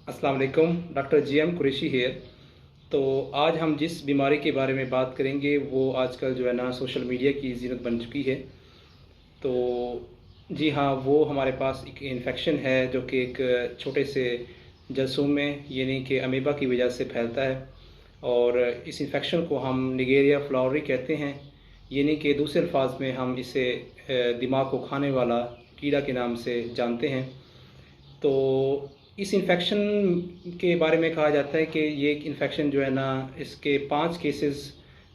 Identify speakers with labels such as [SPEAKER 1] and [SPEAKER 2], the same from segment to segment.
[SPEAKER 1] अस्सलाम वालेकुम। Doctor GM Qureshi here. तो आज हम जिस बीमारी के बारे में बात करेंगे वो आजकल जो है ना सोशल मीडिया की ज़ीनत बन चुकी है। तो जी हाँ, वो हमारे पास एक इन्फेक्शन है जो कि एक छोटे से जरासीम में यानी कि अमीबा की वजह से फैलता है। और इस इन्फेक्शन को हम निगेरिया फ्लावरी कहते हैं, यानी कि दूसरे अल्फाज में हम इसे दिमाग को खाने वाला कीड़ा के नाम से जानते हैं। तो इस इन्फेक्शन के बारे में कहा जाता है कि ये इन्फेक्शन जो है ना, इसके 5 केसेस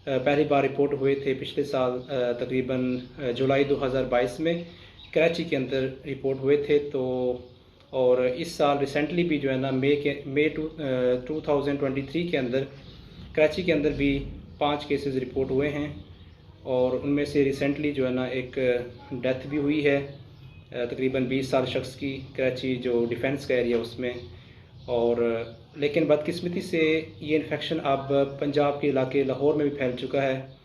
[SPEAKER 1] पहली बार रिपोर्ट हुए थे पिछले साल तकरीबन जुलाई 2022 में कराची के अंदर रिपोर्ट हुए थे। तो और इस साल रिसेंटली भी जो है ना मई 2023 के अंदर कराची के अंदर भी 5 केसेस रिपोर्ट हुए हैं। और उनमें से रिसेंटली जो है ना एक डेथ भी हुई है तकरीबन 20 साल शख्स की, कराची जो डिफेंस का एरिया उसमें। और लेकिन बदकिस्मती से ये इन्फेक्शन अब पंजाब के इलाके लाहौर में भी फैल चुका है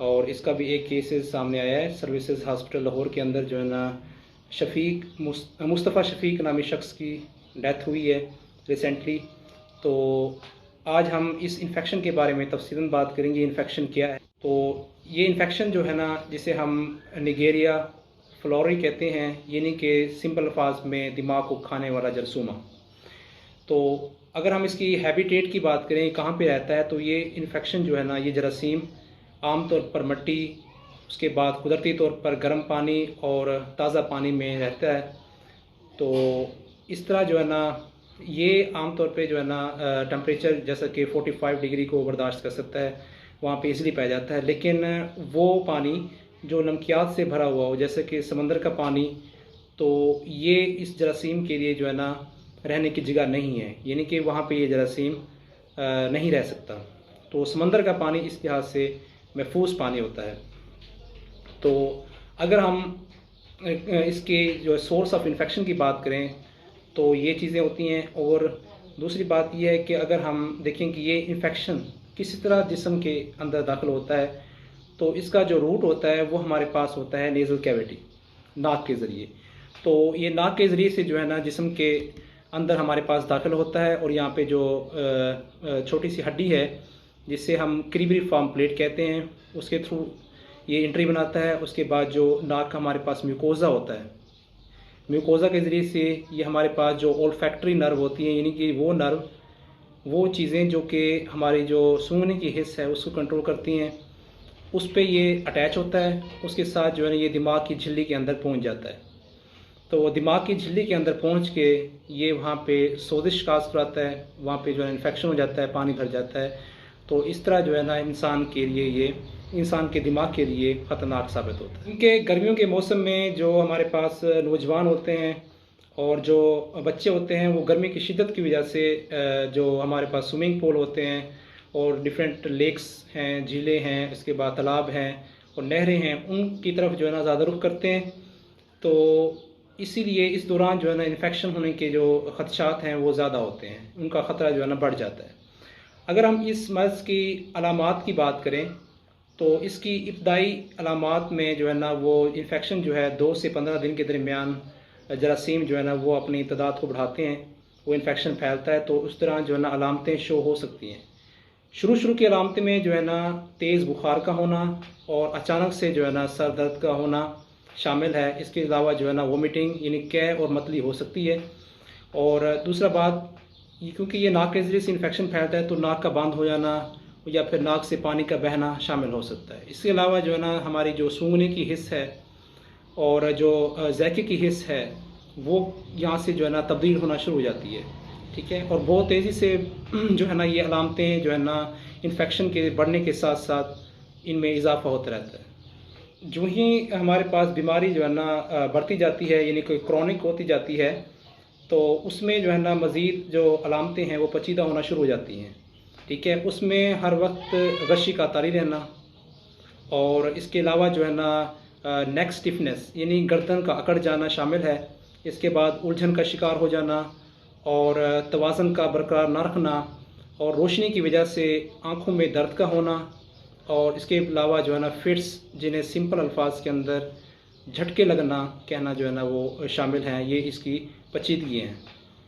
[SPEAKER 1] और इसका भी एक केसेस सामने आया है। सर्विसेज हॉस्पिटल लाहौर के अंदर जो है ना मुस्तफ़ा शफीक नामी शख्स की डेथ हुई है रिसेंटली। तो आज हम इस इन्फेक्शन के बारे में तफसीलन बात करेंगे, इन्फेक्शन क्या है। तो ये इन्फेक्शन जो है ना, जिसे हम निगेरिया फ्लोरी कहते हैं, यानी कि सिंपल अल्फाज में दिमाग को खाने वाला जरासीम। तो अगर हम इसकी हैबिटेट की बात करें, कहाँ पे रहता है, तो ये इन्फेक्शन जो है ना, ये जरासीम आम तौर पर मिट्टी, उसके बाद कुदरती तौर पर गर्म पानी और ताज़ा पानी में रहता है। तो इस तरह जो है ना, ये आम तौर पे जो है ना टेम्परेचर जैसा कि 45 डिग्री को बर्दाश्त कर सकता है, वहाँ पे इजीली पाया जाता है। लेकिन वो पानी जो नमकियात से भरा हुआ हो, जैसे कि समंदर का पानी, तो ये इस जरासीम के लिए जो है ना रहने की जगह नहीं है, यानी कि वहाँ पे ये जरासीम नहीं रह सकता। तो समंदर का पानी इस लिहाज से महफूज पानी होता है। तो अगर हम इसके जो सोर्स ऑफ इन्फेक्शन की बात करें तो ये चीज़ें होती हैं। और दूसरी बात यह है कि अगर हम देखें कि ये इन्फेक्शन किसी तरह जिस्म के अंदर दाखिल होता है, तो इसका जो रूट होता है वो हमारे पास होता है नेज़ल कैविटी, नाक के ज़रिए। तो ये नाक के ज़रिए से जो है ना जिस्म के अंदर हमारे पास दाखिल होता है और यहाँ पे जो छोटी सी हड्डी है जिसे हम क्रीब्रिफॉर्म प्लेट कहते हैं, उसके थ्रू ये एंट्री बनाता है। उसके बाद जो नाक का हमारे पास म्यूकोज़ा होता है, म्यूकोज़ा के ज़रिए से ये हमारे पास जो ओल्फैक्टरी नर्व होती हैं, यानी कि वो नर्व, वो चीज़ें जो कि हमारी जो सूंघने की हिस्स है उसको कंट्रोल करती हैं, उस पे ये अटैच होता है। उसके साथ जो है ना ये दिमाग की झिल्ली के अंदर पहुंच जाता है। तो दिमाग की झिल्ली के अंदर पहुंच के ये वहाँ पे सोजिश काज कराता है, वहाँ पे जो है इन्फेक्शन हो जाता है, पानी भर जाता है। तो इस तरह जो है ना इंसान के लिए, ये इंसान के दिमाग के लिए ख़तरनाक साबित होता है। क्योंकि गर्मियों के मौसम में जो हमारे पास नौजवान होते हैं और जो बच्चे होते हैं, वो गर्मी की शिद्दत की वजह से जो हमारे पास स्विमिंग पूल होते हैं और डिफरेंट लेक्स हैं, झीलें हैं, इसके बाद तालाब हैं और नहरें हैं, उनकी तरफ जो है ना ज़्यादा रुख करते हैं। तो इसीलिए इस दौरान जो है ना इन्फेक्शन होने के जो ख़दशात हैं वो ज़्यादा होते हैं, उनका ख़तरा जो है ना बढ़ जाता है। अगर हम इस मर्ज़ की अलामात की बात करें तो इसकी इब्तदाई अलामात में जो है ना वो इन्फेक्शन जो है 2 से 15 दिन के दरमियान जरासीम जो है ना वो अपनी तादाद को बढ़ाते हैं, वो इन्फेक्शन फैलता है। तो उस तरह जो है ना अलामतें शो हो सकती हैं। शुरू की अलामतें में जो है ना तेज़ बुखार का होना और अचानक से जो है ना सर दर्द का होना शामिल है। इसके अलावा जो है ना वोमिटिंग यानी कै और मतली हो सकती है। और दूसरा बात, क्योंकि ये नाक के ज़रिए से इन्फेक्शन फैलता है तो नाक का बंद हो जाना या फिर नाक से पानी का बहना शामिल हो सकता है। इसके अलावा जो है ना हमारी जो सूंघने की हिस्स है और जो ज़ायके की हिस्स है वो यहाँ से जो है ना तब्दील होना शुरू हो जाती है, ठीक है। और बहुत तेज़ी से जो है ना ये अलामतें जो है ना इन्फेक्शन के बढ़ने के साथ साथ इनमें इजाफा होता रहता है। जो ही हमारे पास बीमारी जो है ना बढ़ती जाती है, यानी कोई क्रॉनिक होती जाती है, तो उसमें जो है ना मज़ीद जो अलामतें हैं वो पेचीदा होना शुरू हो जाती हैं, ठीक है। उसमें हर वक्त गशी का तारी रहना और इसके अलावा जो है ना नेक स्टिफनेस यानी गर्दन का अकड़ जाना शामिल है। इसके बाद उलझन का शिकार हो जाना और तवाज़न का बरकरार न रखना और रोशनी की वजह से आँखों में दर्द का होना। और इसके अलावा जो है ना फिट्स, जिन्हें सिंपल अल्फाज के अंदर झटके लगना कहना जो है ना वो शामिल हैं। ये इसकी पेचीदगी हैं।